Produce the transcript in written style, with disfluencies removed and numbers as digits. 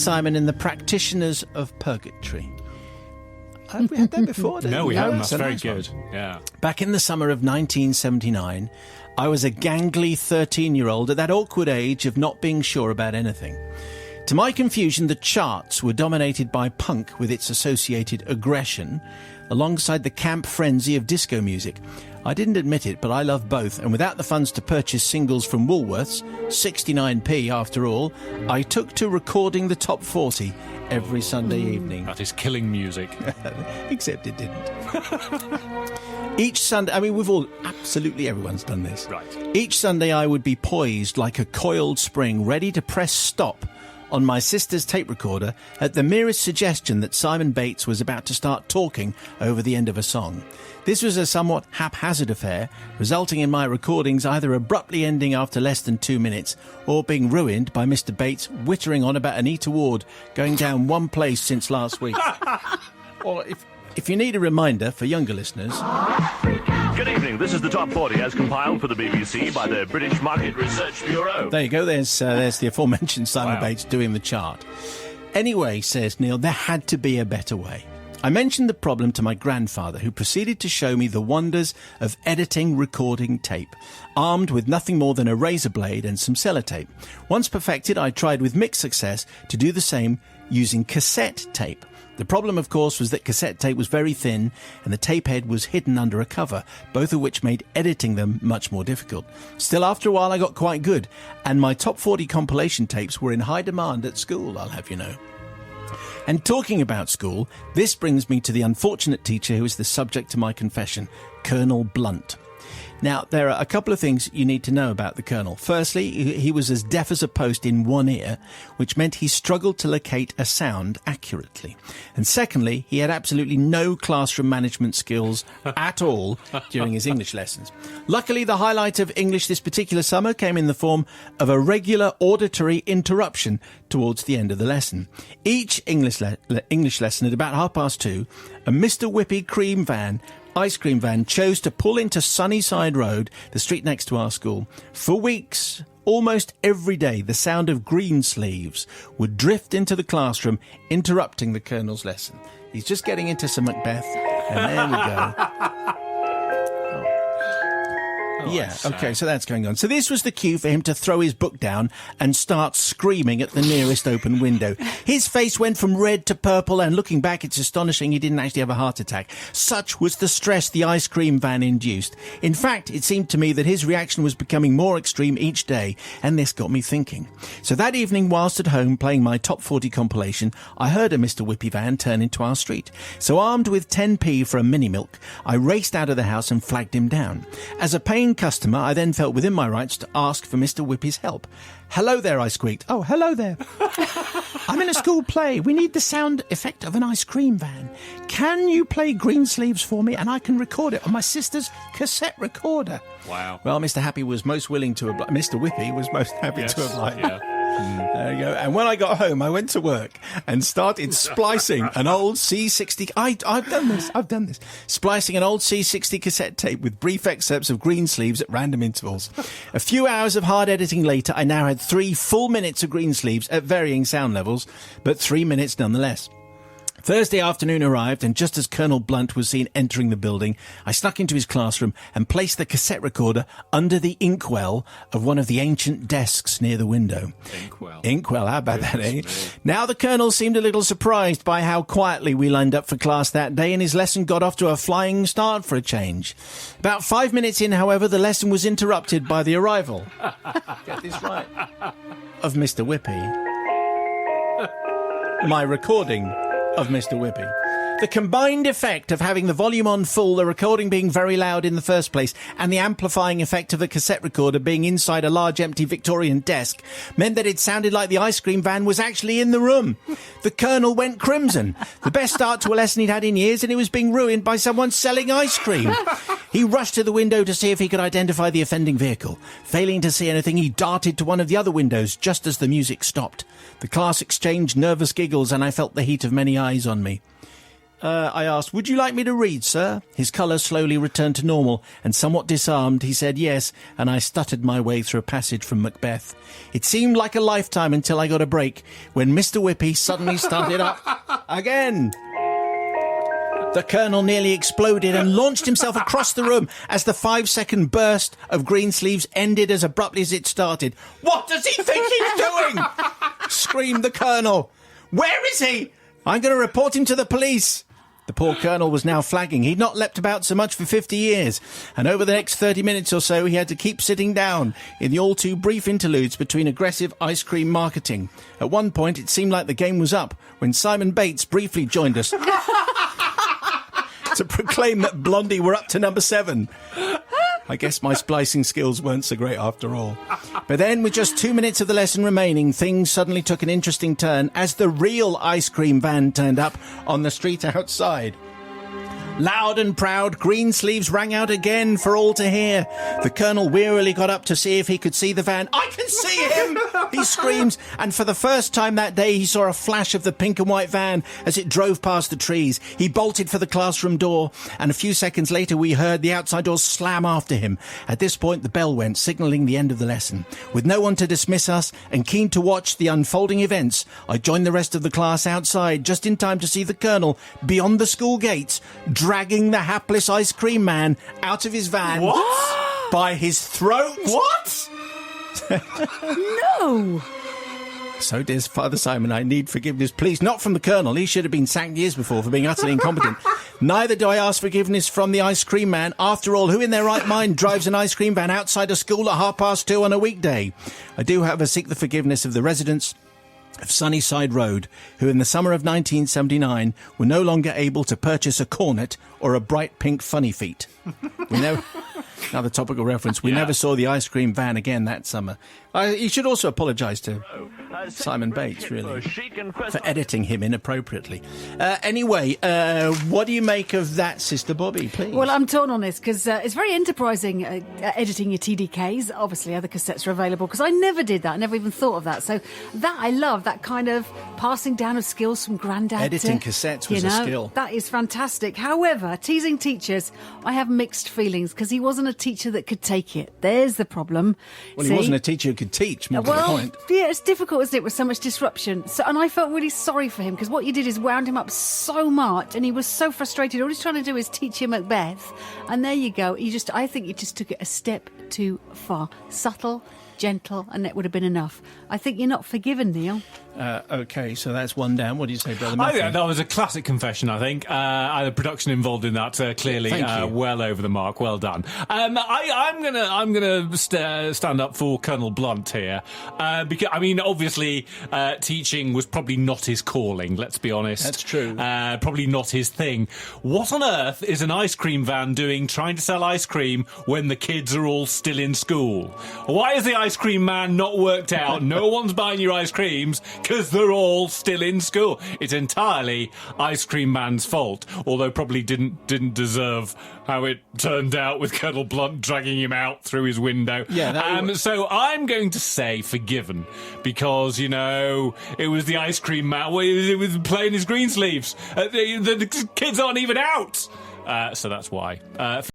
Simon in The Practitioners of Purgatory. Have we had that before? No, we haven't. That's very nice good. one. Yeah. Back in the summer of 1979, I was a gangly 13-year-old at that awkward age of not being sure about anything. To my confusion, the charts were dominated by punk with its associated aggression, alongside the camp frenzy of disco music. I didn't admit it, but I love both, and without the funds to purchase singles from Woolworths, 69p after all, I took to recording the top 40 every Sunday evening. That is killing music. Except it didn't. Each Sunday, I mean, absolutely everyone's done this. Right. Each Sunday I would be poised like a coiled spring, ready to press stop on my sister's tape recorder at the merest suggestion that Simon Bates was about to start talking over the end of a song. This was a somewhat haphazard affair, resulting in my recordings either abruptly ending after less than 2 minutes or being ruined by Mr. Bates wittering on about Anita Ward going down one place since last week. Or if you need a reminder for younger listeners... Good evening. This is the Top 40 as compiled for the BBC by the British Market Research Bureau. There you go. There's the aforementioned Simon Bates doing the chart. Anyway, says Neil, there had to be a better way. I mentioned the problem to my grandfather, who proceeded to show me the wonders of editing recording tape, armed with nothing more than a razor blade and some sellotape. Once perfected, I tried with mixed success to do the same using cassette tape. The problem, of course, was that cassette tape was very thin and the tape head was hidden under a cover, both of which made editing them much more difficult. Still, after a while, I got quite good, and my top 40 compilation tapes were in high demand at school, I'll have you know. And talking about school, this brings me to the unfortunate teacher who is the subject to my confession, Colonel Blunt. Now, there are a couple of things you need to know about the Colonel. Firstly, he was as deaf as a post in one ear, which meant he struggled to locate a sound accurately. And secondly, he had absolutely no classroom management skills at all during his English lessons. Luckily, the highlight of English this particular summer came in the form of a regular auditory interruption towards the end of the lesson. Each English lesson at about 2:30, a Mr. Whippy ice cream van chose to pull into Sunnyside Road, the street next to our school. For weeks, almost every day, the sound of Greensleeves would drift into the classroom, interrupting the Colonel's lesson. He's just getting into some Macbeth, and there we go. Yeah, okay, so that's going on. So this was the cue for him to throw his book down and start screaming at the nearest open window. His face went from red to purple, and looking back, it's astonishing he didn't actually have a heart attack. Such was the stress the ice cream van induced. In fact, it seemed to me that his reaction was becoming more extreme each day, and this got me thinking. So that evening, whilst at home playing my top 40 compilation, I heard a Mr. Whippy van turn into our street. So armed with 10p for a mini milk, I raced out of the house and flagged him down. As a paying customer, I then felt within my rights to ask for Mr. Whippy's help. "Hello there," I squeaked. "Oh, hello there. I'm in a school play. We need the sound effect of an ice cream van. Can you play Greensleeves for me, and I can record it on my sister's cassette recorder?" Wow. Well, Mr. Happy was most willing to oblige. Mr. Whippy was most happy to oblige. Yeah. There you go. And when I got home, I went to work and started splicing an old C60... I've done this. Splicing an old C60 cassette tape with brief excerpts of Greensleeves at random intervals. A few hours of hard editing later, I now had 3 full minutes of Greensleeves at varying sound levels, but 3 minutes nonetheless. Thursday afternoon arrived, and just as Colonel Blunt was seen entering the building, I snuck into his classroom and placed the cassette recorder under the inkwell of one of the ancient desks near the window. Inkwell, how about that, eh? Now the Colonel seemed a little surprised by how quietly we lined up for class that day, and his lesson got off to a flying start for a change. About 5 minutes in, however, the lesson was interrupted by the arrival, get this right, of Mr. Whippy. My recording of Mr. Whippy. The combined effect of having the volume on full, the recording being very loud in the first place, and the amplifying effect of the cassette recorder being inside a large empty Victorian desk meant that it sounded like the ice cream van was actually in the room. The Colonel went crimson. The best start to a lesson he'd had in years, and it was being ruined by someone selling ice cream. He rushed to the window to see if he could identify the offending vehicle. Failing to see anything, he darted to one of the other windows just as the music stopped. The class exchanged nervous giggles, and I felt the heat of many eyes on me. I asked, would you like me to read, sir? His colour slowly returned to normal, and somewhat disarmed, he said yes, and I stuttered my way through a passage from Macbeth. It seemed like a lifetime until I got a break, when Mr. Whippy suddenly started up again. The Colonel nearly exploded and launched himself across the room as the 5-second burst of Greensleeves ended as abruptly as it started. What does he think he's doing? Screamed the Colonel. Where is he? I'm going to report him to the police. The poor Colonel was now flagging. He'd not leapt about so much for 50 years, and over the next 30 minutes or so he had to keep sitting down in the all too brief interludes between aggressive ice cream marketing. At one point it seemed like the game was up when Simon Bates briefly joined us to proclaim that Blondie were up to number 7. I guess my splicing skills weren't so great after all. But then, with just 2 minutes of the lesson remaining, things suddenly took an interesting turn as the real ice cream van turned up on the street outside. Loud and proud, Greensleeves rang out again for all to hear. The Colonel wearily got up to see if he could see the van. I can see him! He screams, and for the first time that day he saw a flash of the pink and white van as it drove past the trees. He bolted for the classroom door, and a few seconds later we heard the outside door slam after him. At this point the bell went, signalling the end of the lesson. With no one to dismiss us, and keen to watch the unfolding events, I joined the rest of the class outside, just in time to see the Colonel, beyond the school gates, dragging the hapless ice cream man out of his van. What? By his throat. What? No! So, dear Father Simon, I need forgiveness, please. Not from the Colonel. He should have been sacked years before for being utterly incompetent. Neither do I ask forgiveness from the ice cream man. After all, who in their right mind drives an ice cream van outside a school at 2:30 on a weekday? I do, however, seek the forgiveness of the residents of Sunnyside Road, who in the summer of 1979 were no longer able to purchase a cornet or a bright pink funny feet. We know... Another topical reference. We never saw the ice cream van again that summer. You should also apologise to Simon Bates, really, for editing him inappropriately. Anyway, what do you make of that, Sister Bobby, please? Well, I'm torn on this because it's very enterprising editing your TDKs. Obviously, other cassettes are available because I never did that. I never even thought of that. So that I love, that kind of passing down of skills from granddad. Editing cassettes was a skill. That is fantastic. However, teasing teachers, I have mixed feelings because he wasn't a teacher that could take it. There's the problem. Well, he wasn't a teacher who could teach, more to the point. Yeah, it's difficult, isn't it, with so much disruption. And I felt really sorry for him because what you did is wound him up so much and he was so frustrated. All he's trying to do is teach you Macbeth. And there you go. I think you just took it a step too far. Subtle, gentle, and that would have been enough. I think you're not forgiven, Neil. OK, so that's one down. What do you say, Brother I Matthew? think that was a classic confession, I think. The production involved in that, clearly well over the mark. Well done. I'm gonna stand up for Colonel Blunt here. Because, I mean, obviously, teaching was probably not his calling, let's be honest. That's true. Probably not his thing. What on earth is an ice cream van doing trying to sell ice cream when the kids are all still in school? Why is the ice cream man not worked out? No one's buying your ice creams because they're all still in school. It's entirely ice cream man's fault, although probably didn't deserve how it turned out with Colonel Blunt dragging him out through his window. Yeah. So I'm going to say forgiven because, you know, it was the ice cream man. It was playing his Greensleeves. The kids aren't even out. So that's why.